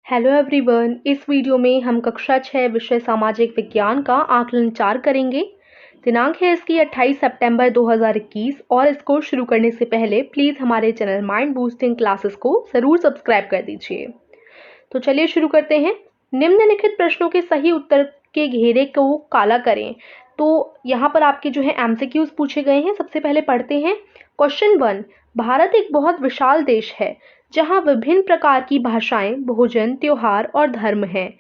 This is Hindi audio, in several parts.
Hello everyone. इस वीडियो में हम कक्षा 6 विषय सामाजिक विज्ञान का आकलन 4 करेंगे। दिनांक है इसकी 28 सितंबर 2021 और इसको शुरू करने से पहले प्लीज़ हमारे चैनल माइंड बूस्टिंग क्लासेस को ज़रूर सब्सक्राइब कर दीजिए। तो चलिए शुरू करते हैं। निम्नलिखित प्रश्नों के सही उत्तर के घेरे को काला करें। तो यहाँ पर आपके जो है एमसीक्यूज पूछे गए हैं। सबसे पहले पढ़ते हैं। क्वेश्चन 1, भारत एक बहुत विशाल देश है जहाँ विभिन्न प्रकार की भाषाएं, भोजन, त्योहार और धर्म हैं।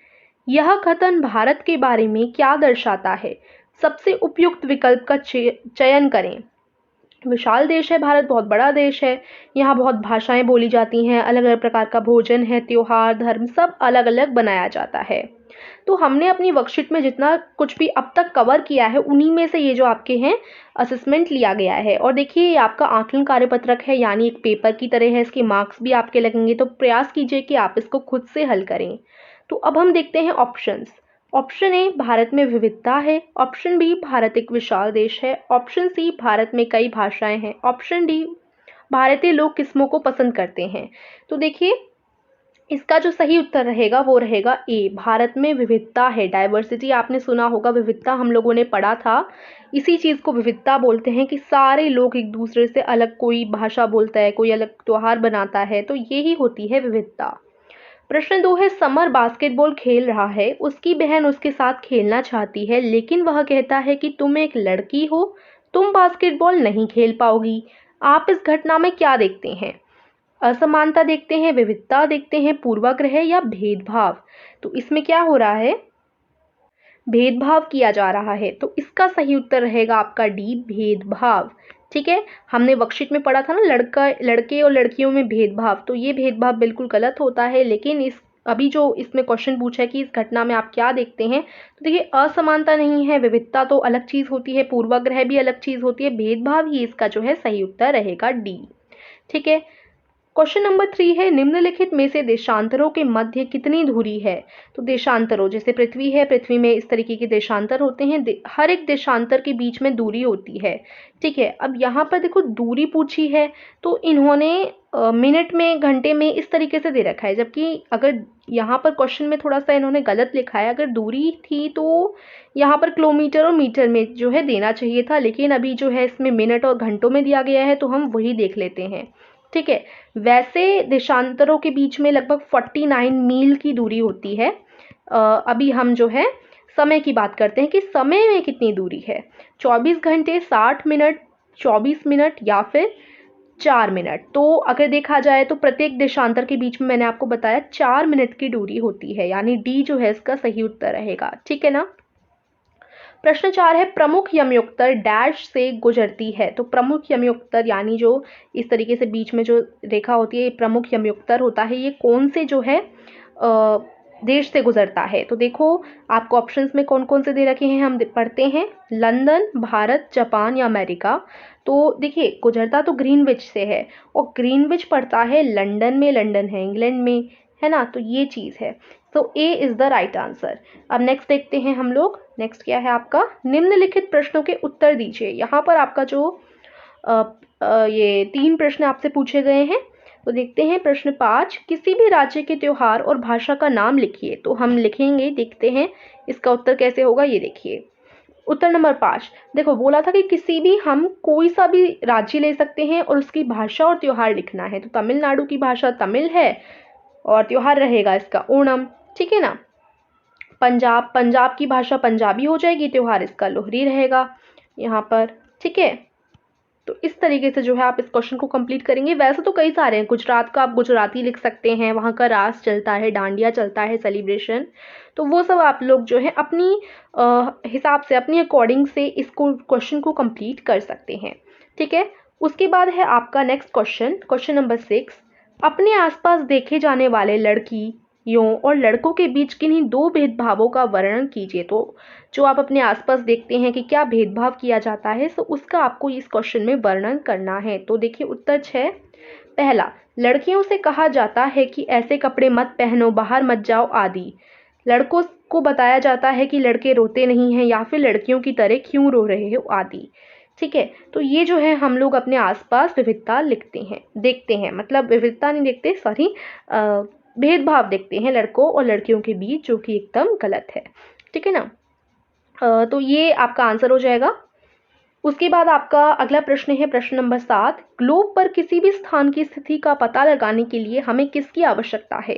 यह कथन भारत के बारे में क्या दर्शाता है? सबसे उपयुक्त विकल्प का चयन करें। विशाल देश है भारत, बहुत बड़ा देश है। यहाँ बहुत भाषाएं बोली जाती हैं, अलग अलग प्रकार का भोजन है, त्योहार, धर्म सब अलग अलग बनाया जाता है। तो हमने अपनी वर्कशीट में जितना कुछ भी अब तक कवर किया है उन्हीं में से ये जो आपके हैं असेसमेंट लिया गया है। और देखिए ये आपका आकलन कार्यपत्रक है, यानी एक पेपर की तरह है। इसके मार्क्स भी आपके लगेंगे, तो प्रयास कीजिए कि आप इसको खुद से हल करें। तो अब हम देखते हैं ऑप्शंस। ऑप्शन ए, भारत में विविधता है। ऑप्शन बी, भारत एक विशाल देश है। ऑप्शन सी, भारत में कई भाषाएं हैं। ऑप्शन डी, भारतीय लोग किस्मों को पसंद करते हैं। तो देखिए इसका जो सही उत्तर रहेगा वो रहेगा ए, भारत में विविधता है। डाइवर्सिटी आपने सुना होगा, विविधता हम लोगों ने पढ़ा था। इसी चीज़ को विविधता बोलते हैं कि सारे लोग एक दूसरे से अलग कोई भाषा बोलता है, कोई अलग त्योहार बनाता है, तो यही होती है विविधता। प्रश्न 2 है, समर बास्केटबॉल खेल रहा है। उसकी बहन उसके साथ खेलना चाहती है, लेकिन वह कहता है कि तुम एक लड़की हो, तुम बास्केटबॉल नहीं खेल पाओगी। आप इस घटना में क्या देखते हैं? असमानता देखते हैं, विविधता देखते हैं, पूर्वाग्रह या भेदभाव? तो इसमें क्या हो रहा है? भेदभाव किया जा रहा है। तो इसका सही उत्तर रहेगा आपका डी, भेदभाव। ठीक है, हमने वर्कशीट में पढ़ा था ना, लड़के और लड़कियों में भेदभाव, तो ये भेदभाव बिल्कुल गलत होता है। लेकिन इस अभी जो इसमें क्वेश्चन पूछा है कि इस घटना में आप क्या देखते हैं, तो देखिए असमानता नहीं है, विविधता तो अलग चीज़ होती है, पूर्वाग्रह भी अलग चीज़ होती है, भेदभाव ही इसका जो है सही उत्तर रहेगा डी। ठीक है, क्वेश्चन नंबर 3 है, निम्नलिखित में से देशांतरों के मध्य कितनी दूरी है? तो देशांतरों, जैसे पृथ्वी है, पृथ्वी में इस तरीके के देशांतर होते हैं। हर एक देशांतर के बीच में दूरी होती है। ठीक है, अब यहाँ पर देखो दूरी पूछी है, तो इन्होंने मिनट में, घंटे में इस तरीके से दे रखा है, जबकि अगर यहाँ पर क्वेश्चन में थोड़ा सा इन्होंने गलत लिखा है। अगर दूरी थी तो यहाँ पर किलोमीटर और मीटर में जो है देना चाहिए था, लेकिन अभी जो है इसमें मिनट और घंटों में दिया गया है, तो हम वही देख लेते हैं। ठीक है, वैसे देशांतरों के बीच में लगभग 49 मील की दूरी होती है। अभी हम जो है समय की बात करते हैं कि समय में कितनी दूरी है। 24 घंटे, 60 मिनट, 24 मिनट या फिर 4 मिनट। तो अगर देखा जाए तो प्रत्येक देशांतर के बीच में मैंने आपको बताया 4 मिनट की दूरी होती है, यानी डी जो है इसका सही उत्तर रहेगा। ठीक है ना। प्रश्न 4 है, प्रमुख यमयुक्तर डैश से गुजरती है। तो प्रमुख यमयुक्तर यानी जो इस तरीके से बीच में जो रेखा होती है, ये प्रमुख यमयुक्तर होता है। ये कौन से जो है देश से गुजरता है? तो देखो आपको ऑप्शंस में कौन कौन से दे रखे हैं, हम पढ़ते हैं। लंदन, भारत, जापान या अमेरिका। तो देखिए गुजरता तो ग्रीनविच से है, और ग्रीनविच पड़ता है लंदन में, लंदन है इंग्लैंड में, है ना। तो ये चीज़ है, तो A is the right answer. अब नेक्स्ट देखते हैं हम लोग। नेक्स्ट क्या है आपका, निम्नलिखित प्रश्नों के उत्तर दीजिए। यहाँ पर आपका जो ये 3 प्रश्न आपसे पूछे गए हैं। तो देखते हैं प्रश्न 5, किसी भी राज्य के त्योहार और भाषा का नाम लिखिए। तो हम लिखेंगे, देखते हैं इसका उत्तर कैसे होगा। ये देखिए उत्तर नंबर 5, देखो बोला था कि किसी भी, हम कोई सा भी राज्य ले सकते हैं और उसकी भाषा और त्योहार लिखना है। तो तमिलनाडु की भाषा तमिल है और त्योहार रहेगा इसका ओणम। ठीक है ना। पंजाब की भाषा पंजाबी हो जाएगी, त्योहार इसका लोहरी रहेगा यहाँ पर। ठीक है, तो इस तरीके से जो है आप इस क्वेश्चन को कंप्लीट करेंगे। वैसे तो कई सारे हैं, गुजरात का आप गुजराती लिख सकते हैं, वहाँ का रास चलता है, डांडिया चलता है, सेलिब्रेशन, तो वो सब आप लोग जो है अपनी हिसाब से, अपनी अकॉर्डिंग से इसको क्वेश्चन को कंप्लीट कर सकते हैं। ठीक है, उसके बाद है आपका नेक्स्ट क्वेश्चन, क्वेश्चन नंबर 6, अपने आसपास देखे जाने वाले लड़कियों और लड़कों के बीच किन्हीं 2 भेदभावों का वर्णन कीजिए। तो जो आप अपने आसपास देखते हैं कि क्या भेदभाव किया जाता है, तो उसका आपको इस क्वेश्चन में वर्णन करना है। तो देखिए उत्तर 6, पहला, लड़कियों से कहा जाता है कि ऐसे कपड़े मत पहनो, बाहर मत जाओ आदि। लड़कों को बताया जाता है कि लड़के रोते नहीं हैं, या फिर लड़कियों की तरह क्यों रो रहे हो आदि। ठीक है, तो ये जो है हम लोग अपने आसपास विविधता लिखते हैं, देखते हैं, मतलब विविधता नहीं देखते, सॉरी, भेदभाव देखते हैं लड़कों और लड़कियों के बीच, जो कि एकदम गलत है। ठीक है ना। तो ये आपका आंसर हो जाएगा। उसके बाद आपका अगला प्रश्न है प्रश्न नंबर 7। ग्लोब पर किसी भी स्थान की स्थिति का पता लगाने के लिए हमें किसकी आवश्यकता है?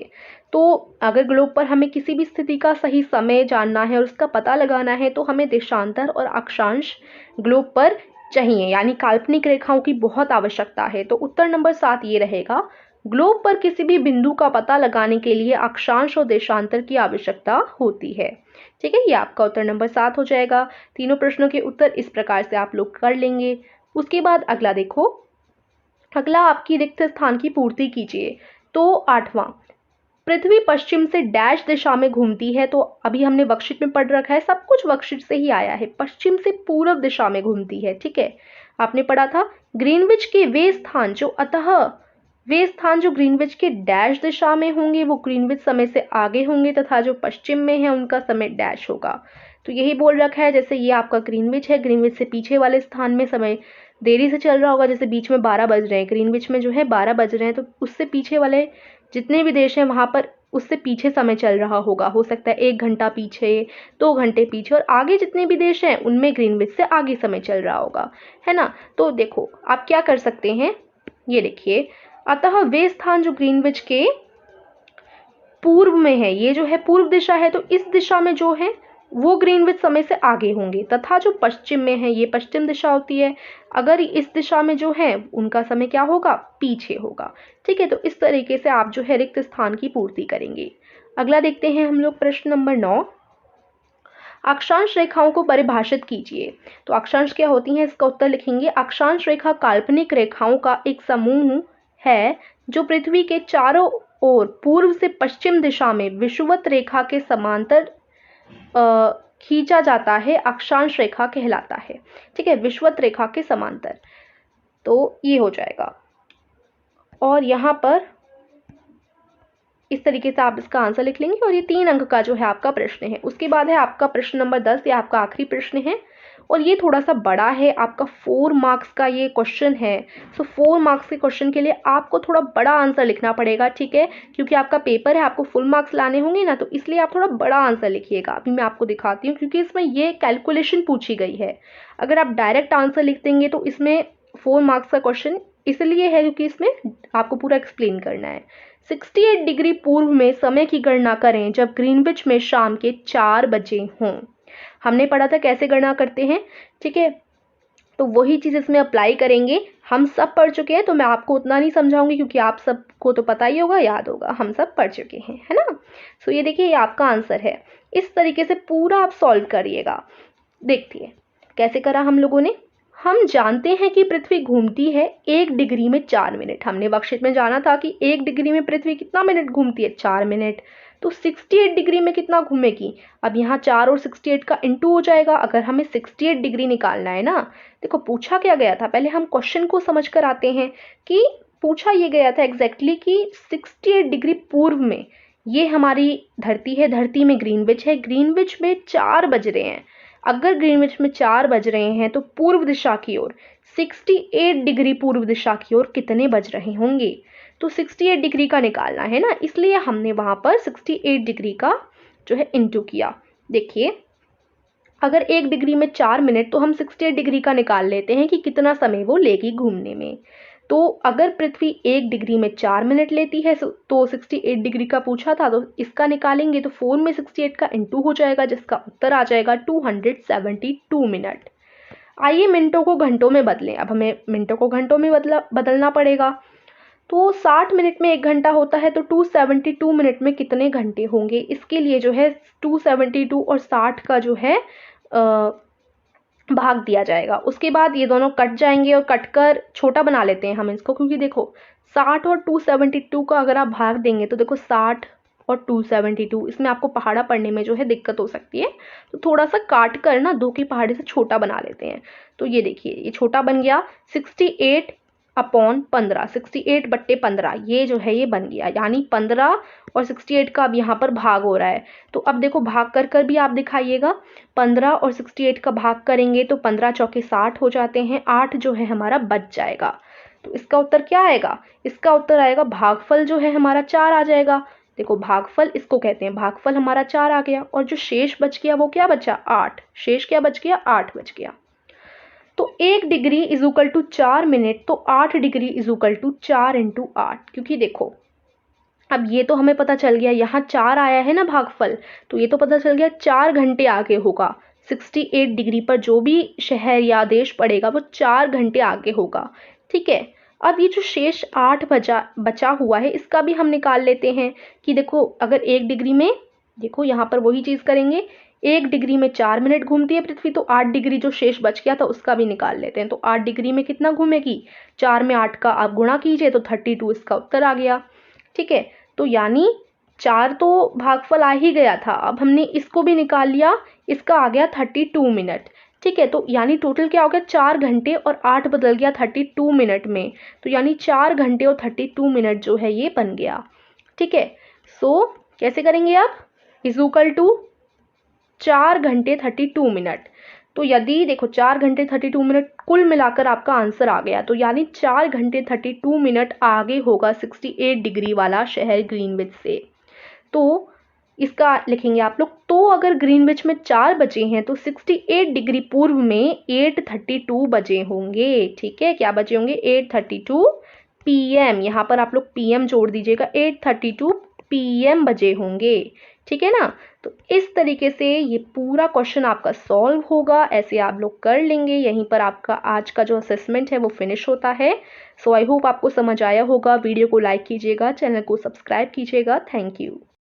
तो अगर ग्लोब पर हमें किसी भी स्थिति का सही समय जानना है और उसका पता लगाना है तो हमें देशांतर और अक्षांश ग्लोब पर चाहिए, यानी काल्पनिक रेखाओं की बहुत आवश्यकता है। तो उत्तर नंबर 7 ये रहेगा। ग्लोब पर किसी भी बिंदु का पता लगाने के लिए अक्षांश और देशांतर की आवश्यकता होती है। ठीक है, ये आपका उत्तर नंबर 7 हो जाएगा। तीनों प्रश्नों के उत्तर इस प्रकार से आप लोग कर लेंगे। उसके बाद अगला देखो, अगला आपकी रिक्त स्थान की पूर्ति कीजिए। तो 8वां, पृथ्वी पश्चिम से डैश दिशा में घूमती है। तो अभी हमने वर्कशीट में पढ़ रखा है, सब कुछ वर्कशीट से ही आया है। पश्चिम से पूर्व दिशा में घूमती है। ठीक है, आपने पढ़ा था ग्रीनविच के वे स्थान जो ग्रीनविच के डैश दिशा में होंगे वो ग्रीनविच समय से आगे होंगे, तथा जो पश्चिम में है उनका समय डैश होगा। तो यही बोल रखा है। जैसे ये आपका ग्रीनविच है, ग्रीनविच से पीछे वाले स्थान में समय देरी से चल रहा होगा। जैसे बीच में 12 बज रहे हैं, ग्रीनविच में जो है 12 बज रहे हैं, तो उससे पीछे वाले जितने भी देश हैं वहाँ पर उससे पीछे समय चल रहा होगा। हो सकता है 1 घंटा पीछे, 2 घंटे पीछे, और आगे जितने भी देश हैं उनमें ग्रीनविच से आगे समय चल रहा होगा, है ना। तो देखो आप क्या कर सकते हैं, ये देखिए, अतः वे स्थान जो ग्रीनविच के पूर्व में है, ये जो है पूर्व दिशा है, तो इस दिशा में जो है वो ग्रीनविच समय से आगे होंगे, तथा जो पश्चिम में है ये पश्चिम दिशा होती है, अगर इस दिशा में जो है उनका समय क्या होगा, पीछे होगा। ठीक है, तो इस तरीके से आप जो है रिक्त स्थान की पूर्ति करेंगे। अगला देखते हैं हम लोग प्रश्न नंबर 9। अक्षांश रेखाओं को परिभाषित कीजिए। तो अक्षांश क्या होती हैं, इसका उत्तर लिखेंगे। अक्षांश रेखा काल्पनिक रेखाओं का एक समूह है जो पृथ्वी के चारों ओर पूर्व से पश्चिम दिशा में विषुवत रेखा के समांतर खींचा जाता है, अक्षांश रेखा कहलाता है। ठीक है, विषुवत रेखा के समांतर, तो ये हो जाएगा। और यहाँ पर इस तरीके से आप इसका आंसर लिख लेंगे, और ये 3 अंक का जो है आपका प्रश्न है। उसके बाद है आपका प्रश्न नंबर 10, ये आपका आखिरी प्रश्न है, और ये थोड़ा सा बड़ा है, आपका 4 मार्क्स का ये क्वेश्चन है। सो 4 मार्क्स के क्वेश्चन के लिए आपको थोड़ा बड़ा आंसर लिखना पड़ेगा। ठीक है, क्योंकि आपका पेपर है, आपको फुल मार्क्स लाने होंगे ना, तो इसलिए आप थोड़ा बड़ा आंसर लिखिएगा। अभी मैं आपको दिखाती हूँ, क्योंकि इसमें ये कैलकुलेशन पूछी गई है। अगर आप डायरेक्ट आंसर लिख देंगे तो इसमें 4 मार्क्स का क्वेश्चन इसलिए है क्योंकि इसमें आपको पूरा एक्सप्लेन करना है। 68 डिग्री पूर्व में समय की गणना करें जब ग्रीनविच में शाम के 4 बजे हों। हमने पढ़ा था कैसे गणना करते हैं। ठीक है, तो वही चीज़ इसमें अप्लाई करेंगे। हम सब पढ़ चुके हैं, तो मैं आपको उतना नहीं समझाऊंगी, क्योंकि आप सबको तो पता ही होगा, याद होगा, हम सब पढ़ चुके हैं, है ना। सो ये देखिए, ये आपका आंसर है। इस तरीके से पूरा आप सॉल्व करिएगा। देखिए कैसे करा हम लोगों ने। हम जानते हैं कि पृथ्वी घूमती है 1 डिग्री में 4 मिनट। हमने वर्कशीट में जाना था कि 1 डिग्री में पृथ्वी कितना मिनट घूमती है, 4 मिनट। तो 68 डिग्री में कितना घूमेगी, अब यहाँ 4 और 68 का इंटू हो जाएगा, अगर हमें 68 डिग्री निकालना है ना। देखो पूछा क्या गया था, पहले हम क्वेश्चन को समझ कर आते हैं कि पूछा ये गया था एग्जैक्टली कि 68 डिग्री पूर्व में ये हमारी धरती है, धरती में ग्रीनविच है, ग्रीनविच में 4 बज रहे हैं। अगर ग्रीनविच में 4 बज रहे हैं तो पूर्व दिशा की ओर 68 डिग्री पूर्व दिशा की ओर कितने बज रहे होंगे, तो 68 डिग्री का निकालना है ना, इसलिए हमने वहां पर 68 डिग्री का जो है इंटू किया। देखिए अगर 1 डिग्री में 4 मिनट, तो हम 68 डिग्री का निकाल लेते हैं कि कितना समय वो लेगी घूमने में। तो अगर पृथ्वी 1 डिग्री में 4 मिनट लेती है तो 68 डिग्री का पूछा था, तो इसका निकालेंगे तो 4 में 68 का इंटू हो जाएगा, जिसका उत्तर आ जाएगा 272 मिनट। आइए मिनटों को घंटों में बदलें। अब हमें मिनटों को घंटों में बदलना पड़ेगा। तो 60 मिनट में 1 घंटा होता है, तो 272 मिनट में कितने घंटे होंगे, इसके लिए जो है 272 और 60 का जो है भाग दिया जाएगा। उसके बाद ये दोनों कट जाएंगे, और कटकर छोटा बना लेते हैं हम इसको, क्योंकि देखो 60 और 272 का अगर आप भाग देंगे तो देखो 60 और 272, इसमें आपको पहाड़ा पढ़ने में जो है दिक्कत हो सकती है, तो थोड़ा सा काट कर ना 2 की पहाड़ी से छोटा बना लेते हैं। तो ये देखिए ये छोटा बन गया 68 अपॉन 15, 68 बट्टे 15, ये जो है ये बन गया, यानी 15 और 68 का अब यहाँ पर भाग हो रहा है। तो अब देखो भाग कर कर भी आप दिखाइएगा, 15 और 68 का भाग करेंगे तो 15 चौके 60 हो जाते हैं, 8 जो है हमारा बच जाएगा। तो इसका उत्तर क्या आएगा, इसका उत्तर आएगा भागफल जो है हमारा 4 आ जाएगा। देखो भागफल इसको कहते हैं, भागफल हमारा 4 आ गया और जो शेष बच गया वो क्या बचा 8, शेष क्या बच गया 8 बच गया। तो 1 degree is equal to 4 minute, तो 8 degree is equal to 4 into 8, क्योंकि देखो अब ये तो हमें पता चल गया यहाँ 4 आया है ना भागफल, तो ये तो पता चल गया 4 घंटे आगे होगा, 68 डिग्री पर जो भी शहर या देश पड़ेगा वो 4 घंटे आगे होगा। ठीक है, अब ये जो शेष 8 बचा हुआ है इसका भी हम निकाल लेते हैं कि देखो अगर 1 डिग्री में, देखो यहाँ पर वही चीज़ करेंगे, 1 डिग्री में 4 मिनट घूमती है पृथ्वी, तो 8 डिग्री जो शेष बच गया था उसका भी निकाल लेते हैं। तो 8 डिग्री में कितना घूमेगी, 4 में 8 का आप गुणा कीजिए तो 32 इसका उत्तर आ गया। ठीक है, तो यानी 4 तो भागफल आ ही गया था, अब हमने इसको भी निकाल लिया, इसका आ गया 32 मिनट। ठीक है, तो यानी टोटल क्या हो गया 4 घंटे और 8 बदल गया 32 मिनट में, तो यानी 4 घंटे और 32 मिनट जो है ये बन गया। ठीक है, सो कैसे करेंगे आप, इज इक्वल टू 4 घंटे 32 मिनट, तो यदि देखो 4 घंटे 32 मिनट कुल मिलाकर आपका आंसर आ गया, तो यानी 4 घंटे 32 मिनट आगे होगा 68 डिग्री वाला शहर ग्रीनविच से। तो इसका लिखेंगे आप लोग, तो अगर ग्रीनविच में 4 बजे हैं तो 68 डिग्री पूर्व में 8:32 बजे होंगे। ठीक है, क्या बजे होंगे 8:32 PM, यहाँ पर आप लोग PM जोड़ दीजिएगा, 8:32 PM बजे होंगे। ठीक है ना, तो इस तरीके से ये पूरा क्वेश्चन आपका सॉल्व होगा, ऐसे आप लोग कर लेंगे। यहीं पर आपका आज का जो असेसमेंट है वो फिनिश होता है। सो आई होप आपको समझ आया होगा। वीडियो को लाइक कीजिएगा, चैनल को सब्सक्राइब कीजिएगा। Thank you.